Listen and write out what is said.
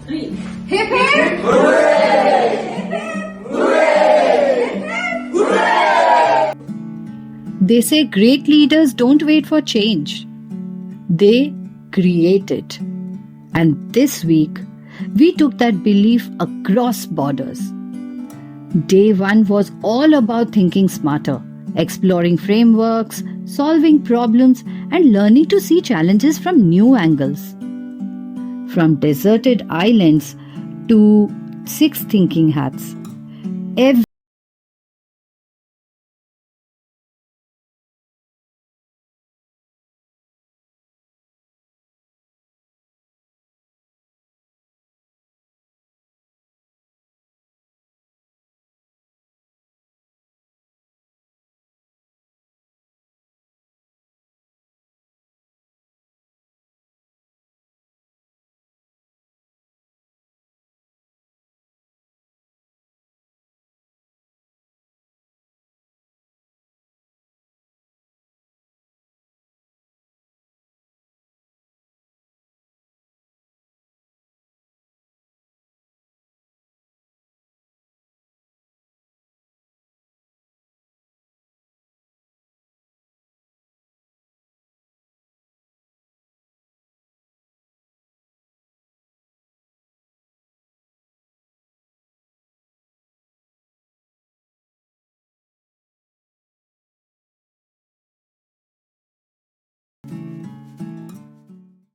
3. Hip hip! They say great leaders don't wait for change. They create it. And this week, we took that belief across borders. Day 1 was all about thinking smarter, exploring frameworks, solving problems, and learning to see challenges from new angles. From deserted islands to 6 thinking hats. Every